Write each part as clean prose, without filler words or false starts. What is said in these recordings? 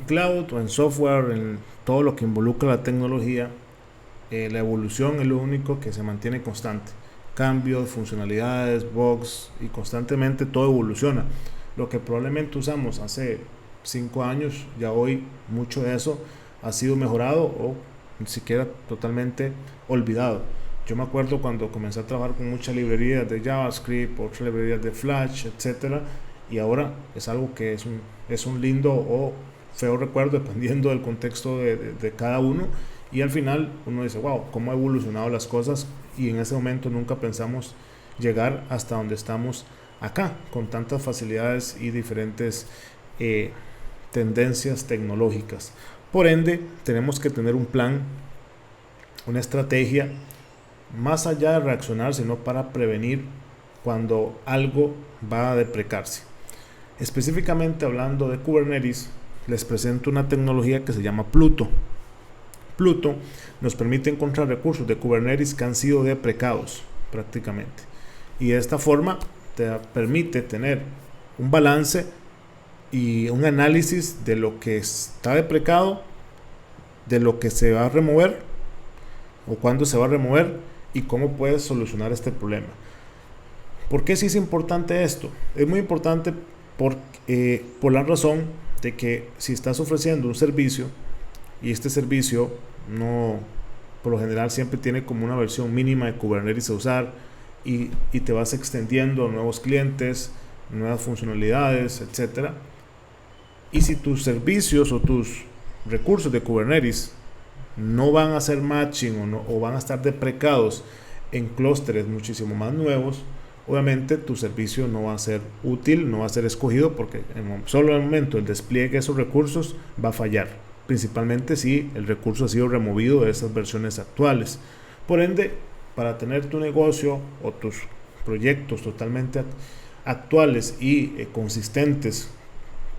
cloud o en software, en todo lo que involucra la tecnología, la evolución es lo único que se mantiene constante. Cambios, funcionalidades, bugs, y constantemente todo evoluciona. Lo que probablemente usamos hace 5 años, ya hoy mucho de eso ha sido mejorado o ni siquiera totalmente olvidado. Yo me acuerdo cuando comencé a trabajar con muchas librerías de JavaScript, otras librerías de Flash, etcétera, y ahora es algo que es un lindo o feo recuerdo dependiendo del contexto de cada uno, y al final uno dice, wow, cómo ha evolucionado las cosas, y en ese momento nunca pensamos llegar hasta donde estamos acá, con tantas facilidades y diferentes tendencias tecnológicas. Por ende, tenemos que tener un plan, una estrategia, más allá de reaccionar, sino para prevenir cuando algo va a deprecarse. Específicamente hablando de Kubernetes, les presento una tecnología que se llama Pluto. Pluto nos permite encontrar recursos de Kubernetes que han sido deprecados prácticamente, y de esta forma te permite tener un balance y un análisis de lo que está deprecado, de lo que se va a remover o cuándo se va a remover y cómo puedes solucionar este problema. ¿Por qué sí es importante esto? Es muy importante por la razón de que si estás ofreciendo un servicio y este servicio no, por lo general siempre tiene como una versión mínima de Kubernetes a usar, y te vas extendiendo a nuevos clientes, nuevas funcionalidades, etcétera. Y si tus servicios o tus recursos de Kubernetes no van a hacer matching o van a estar deprecados en clústeres muchísimo más nuevos, obviamente tu servicio no va a ser útil, no va a ser escogido, porque solo en el momento del despliegue de esos recursos va a fallar, principalmente si el recurso ha sido removido de esas versiones actuales. Por ende, para tener tu negocio o tus proyectos totalmente actuales y consistentes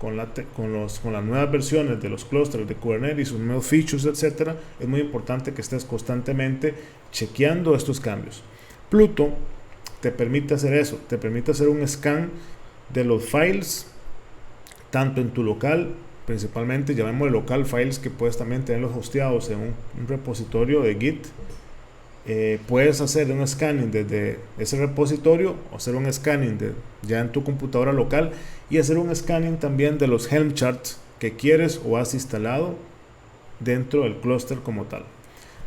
con las nuevas versiones de los clústeres de Kubernetes, sus nuevos features, etcétera, es muy importante que estés constantemente chequeando estos cambios. Pluto te permite hacer eso, te permite hacer un scan de los files, tanto en tu local, principalmente llamémosle local files, que puedes también tenerlos hosteados en un repositorio de Git. Puedes hacer un scanning desde ese repositorio o hacer un scanning ya en tu computadora local, y hacer un scanning también de los Helm charts que quieres o has instalado dentro del clúster como tal.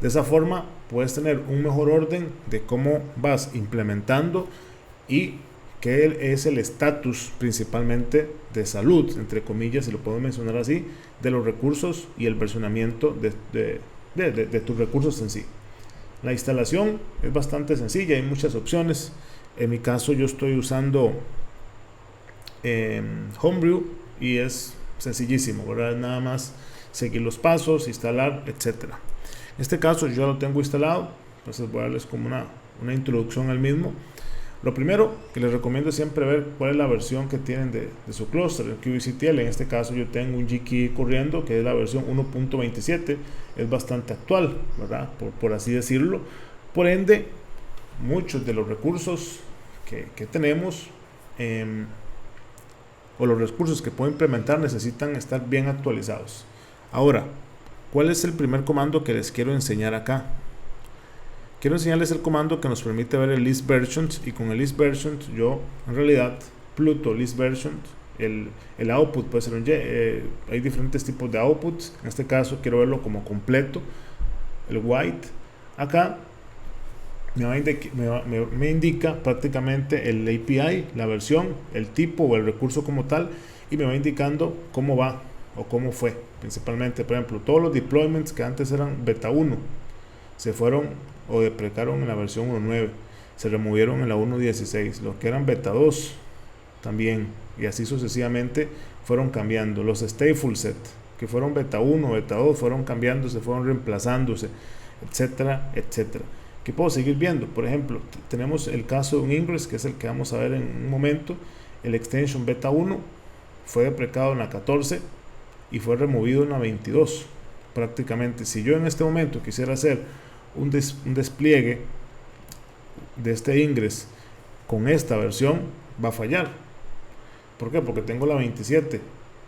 De esa forma puedes tener un mejor orden de cómo vas implementando y qué es el estatus principalmente de salud, entre comillas, si lo puedo mencionar así, de los recursos y el versionamiento de tus recursos en sí. La instalación es bastante sencilla, hay muchas opciones. En mi caso yo estoy usando Homebrew y es sencillísimo, ¿verdad? Nada más seguir los pasos, instalar, etcétera. En este caso yo lo tengo instalado, entonces voy a darles como una introducción al mismo. Lo primero que les recomiendo es siempre ver cuál es la versión que tienen de su clúster, el kubectl. En este caso yo tengo un GKE corriendo que es la versión 1.27, es bastante actual, ¿verdad? Por así decirlo. Por ende, muchos de los recursos que tenemos o los recursos que puedo implementar necesitan estar bien actualizados. Ahora, ¿cuál es el primer comando que les quiero enseñar acá? Quiero enseñarles el comando que nos permite ver el list versions, y con el list versions yo en realidad Pluto list versions, el output puede ser hay diferentes tipos de outputs. En este caso quiero verlo como completo, el white. Acá me indica prácticamente el API, la versión, el tipo o el recurso como tal, y me va indicando cómo va o cómo fue. Principalmente, por ejemplo, todos los deployments que antes eran beta 1 se fueron o deprecaron en la versión 1.9, se removieron en la 1.16, los que eran beta 2 también, y así sucesivamente fueron cambiando. Los stateful set que fueron beta 1, beta 2 fueron cambiándose, fueron reemplazándose, etcétera, etcétera. Que puedo seguir viendo. Por ejemplo, tenemos el caso de un Ingress, que es el que vamos a ver en un momento. El extension beta 1 fue deprecado en la 14 y fue removido en la 22 prácticamente. Si yo en este momento quisiera hacer un despliegue de este Ingress con esta versión, va a fallar. ¿Por qué? Porque tengo la 27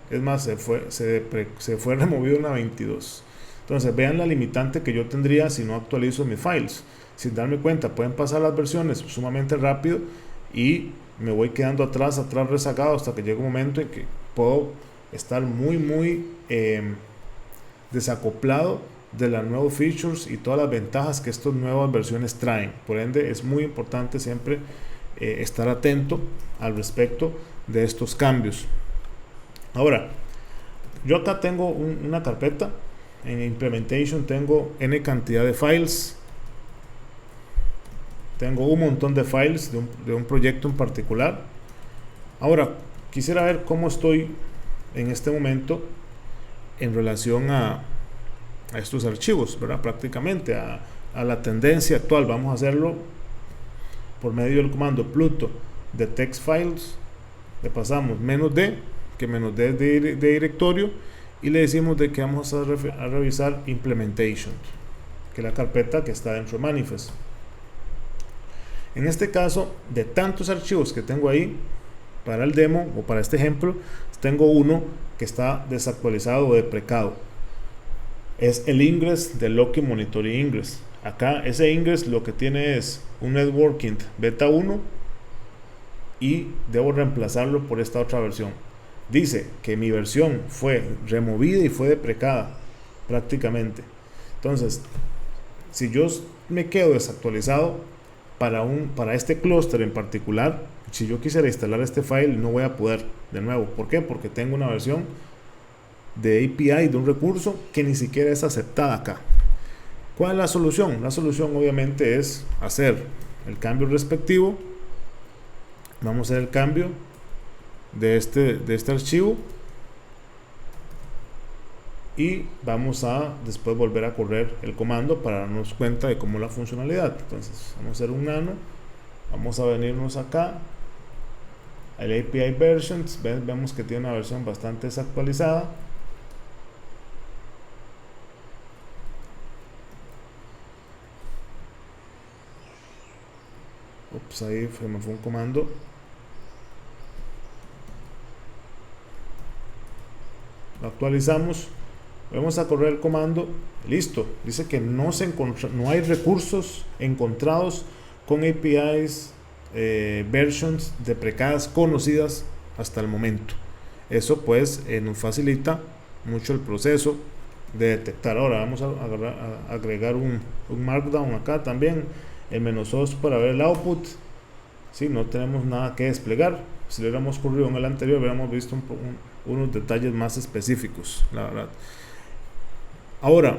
Es más, se fue removido en la 22. Entonces vean la limitante que yo tendría si no actualizo mis files. Sin darme cuenta, pueden pasar las versiones sumamente rápido y me voy quedando atrás rezagado, hasta que llega un momento en que puedo estar muy desacoplado de las nuevos features y todas las ventajas que estas nuevas versiones traen. Por ende, es muy importante siempre estar atento al respecto de estos cambios. Ahora, yo acá tengo una carpeta. En Implementation tengo n cantidad de files. Tengo un montón de files de un proyecto en particular. Ahora, quisiera ver cómo estoy en este momento en relación a estos archivos, ¿verdad? Prácticamente a la tendencia actual. Vamos a hacerlo por medio del comando pluto de text files. Le pasamos -d, que -d es de directorio, y le decimos de que vamos a revisar implementation, que es la carpeta que está dentro de manifest. En este caso, de tantos archivos que tengo ahí para el demo o para este ejemplo, tengo uno que está desactualizado o deprecado. Es el ingress de Loki Monitoring Ingress. Acá ese ingress lo que tiene es un networking beta 1 y debo reemplazarlo por esta otra versión. Dice que mi versión fue removida y fue deprecada prácticamente. Entonces, si yo me quedo desactualizado para este clúster en particular, si yo quisiera instalar este file, no voy a poder de nuevo. ¿Por qué? Porque tengo una versión de API de un recurso que ni siquiera es aceptada acá. ¿Cuál es la solución? La solución obviamente es hacer el cambio respectivo. Vamos a hacer el cambio de este archivo y vamos a después volver a correr el comando para darnos cuenta de cómo es la funcionalidad. Entonces vamos a hacer un nano, vamos a venirnos acá al API versions, vemos que tiene una versión bastante desactualizada. Ups, ahí me fue un comando. Lo actualizamos, vamos a correr el comando, listo, dice que no hay recursos encontrados con APIs versions deprecadas conocidas hasta el momento. Eso pues nos facilita mucho el proceso de detectar. Ahora vamos a agregar un markdown acá también, el -os para ver el output. Si no tenemos nada que desplegar, si lo hubiéramos corrido en el anterior hubiéramos visto unos detalles más específicos, la verdad. Ahora,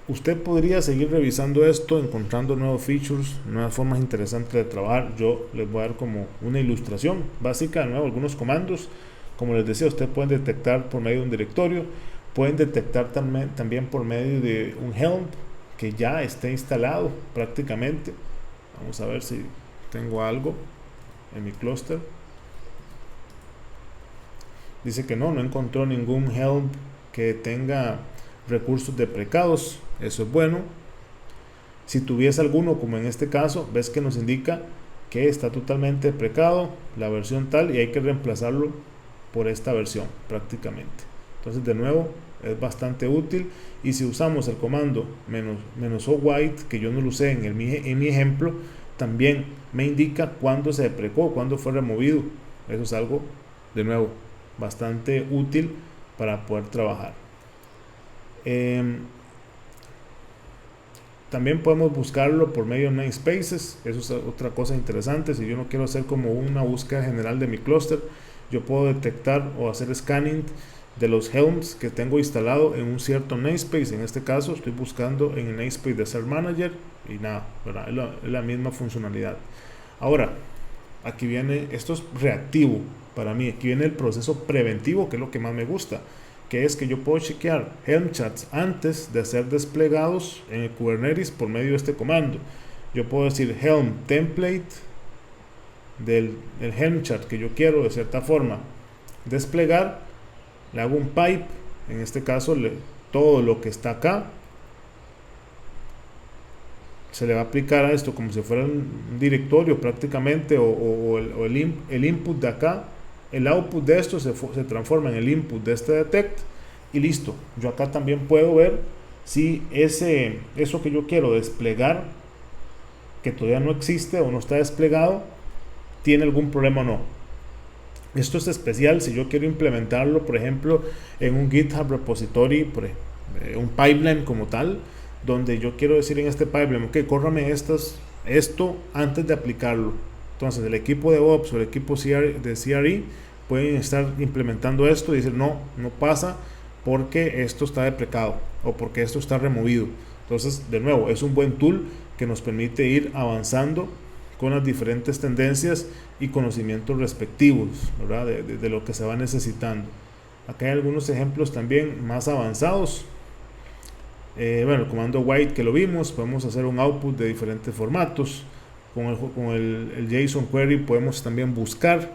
usted podría seguir revisando esto, encontrando nuevos features, nuevas formas interesantes de trabajar. Yo les voy a dar como una ilustración básica, de nuevo, algunos comandos. Como les decía, ustedes pueden detectar por medio de un directorio, pueden detectar también por medio de un Helm que ya esté instalado prácticamente. Vamos a ver si tengo algo en mi clúster. Dice que no encontró ningún Helm que tenga recursos deprecados. Eso es bueno. Si tuviese alguno, como en este caso, ves que nos indica que está totalmente deprecado, la versión tal, y hay que reemplazarlo por esta versión prácticamente. Entonces, de nuevo, es bastante útil. Y si usamos el comando -o white, que yo no lo usé en mi ejemplo, también me indica cuándo se deprecó, cuándo fue removido. Eso es algo, de nuevo, bastante útil para poder trabajar. También podemos buscarlo por medio de namespaces. Eso es otra cosa interesante. Si yo no quiero hacer como una búsqueda general de mi clúster, yo puedo detectar o hacer scanning de los Helms que tengo instalado en un cierto namespace. En este caso estoy buscando en el namespace de Cert Manager y nada, ¿verdad? Es la misma funcionalidad. Ahora, aquí viene, esto es reactivo para mí. Aquí viene el proceso preventivo, que es lo que más me gusta, que es que yo puedo chequear Helm chats antes de ser desplegados en el Kubernetes por medio de este comando. Yo puedo decir Helm template del Helm chat que yo quiero de cierta forma desplegar, le hago un pipe, en este caso todo lo que está acá se le va a aplicar a esto como si fuera un directorio prácticamente, o el input de acá el output de esto se transforma en el input de este detect y listo. Yo acá también puedo ver si eso que yo quiero desplegar, que todavía no existe o no está desplegado, tiene algún problema o no. Esto es especial si yo quiero implementarlo, por ejemplo, en un GitHub repository, un pipeline como tal, donde yo quiero decir en este pipeline, ok, córrame esto antes de aplicarlo. Entonces el equipo de DevOps o el equipo de CRE pueden estar implementando esto y decir no pasa porque esto está deprecado o porque esto está removido. Entonces, de nuevo, es un buen tool que nos permite ir avanzando con las diferentes tendencias y conocimientos respectivos, ¿verdad? De lo que se va necesitando. Acá hay algunos ejemplos también más avanzados. El comando white que lo vimos, podemos hacer un output de diferentes formatos. Con el JSON query podemos también buscar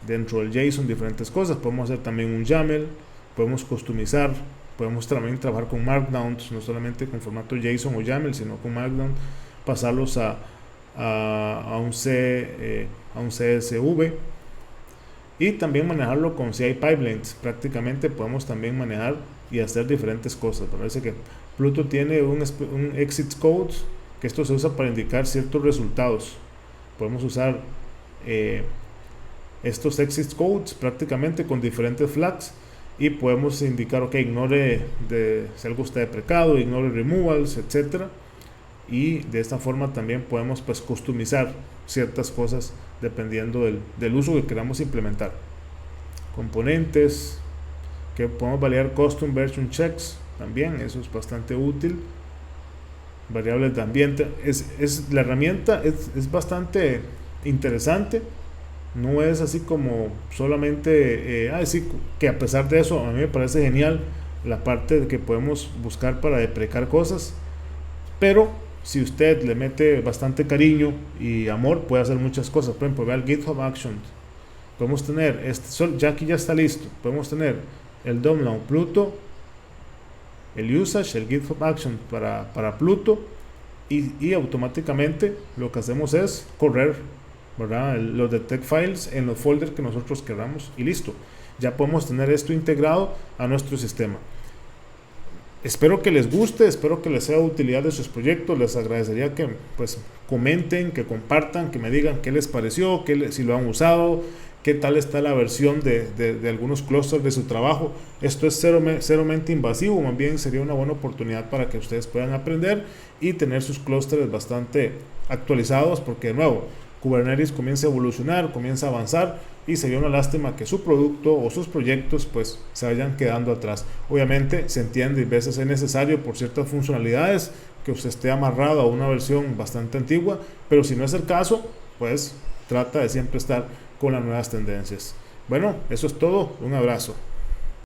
dentro del JSON diferentes cosas. Podemos hacer también un YAML, podemos customizar, podemos también trabajar con Markdown, no solamente con formato JSON o YAML, sino con Markdown, pasarlos a un CSV y también manejarlo con CI pipelines. Prácticamente podemos también manejar y hacer diferentes cosas. Parece que Pluto tiene un exit code, que esto se usa para indicar ciertos resultados. Podemos usar estos exit codes prácticamente con diferentes flags y podemos indicar, ok, ignore si algo está deprecado, ignore removals, etcétera. Y de esta forma también podemos pues customizar ciertas cosas dependiendo del uso que queramos implementar. Componentes, que podemos validar custom version checks también, eso es bastante útil. Variables de ambiente, la herramienta es bastante interesante. No es así como solamente sí, que a pesar de eso a mí me parece genial la parte de que podemos buscar para deprecar cosas, pero si usted le mete bastante cariño y amor puede hacer muchas cosas. Por ejemplo, vea el GitHub Actions, podemos tener ya aquí ya está listo, podemos tener el download Pluto, el usage, el GitHub Action para Pluto y automáticamente lo que hacemos es correr, ¿verdad?, los detect files en los folders que nosotros queramos y listo. Ya podemos tener esto integrado a nuestro sistema. Espero que les guste, espero que les sea de utilidad de sus proyectos. Les agradecería que pues comenten, que compartan, que me digan qué les pareció, si lo han usado, qué tal está la versión de algunos clústeres de su trabajo. Esto es ceramente invasivo, más bien sería una buena oportunidad para que ustedes puedan aprender y tener sus clústeres bastante actualizados, porque de nuevo Kubernetes comienza a evolucionar, comienza a avanzar y sería una lástima que su producto o sus proyectos pues se vayan quedando atrás. Obviamente se entiende y a veces es necesario por ciertas funcionalidades que usted esté amarrado a una versión bastante antigua, pero si no es el caso, pues trata de siempre estar con las nuevas tendencias. Bueno, eso es todo, un abrazo.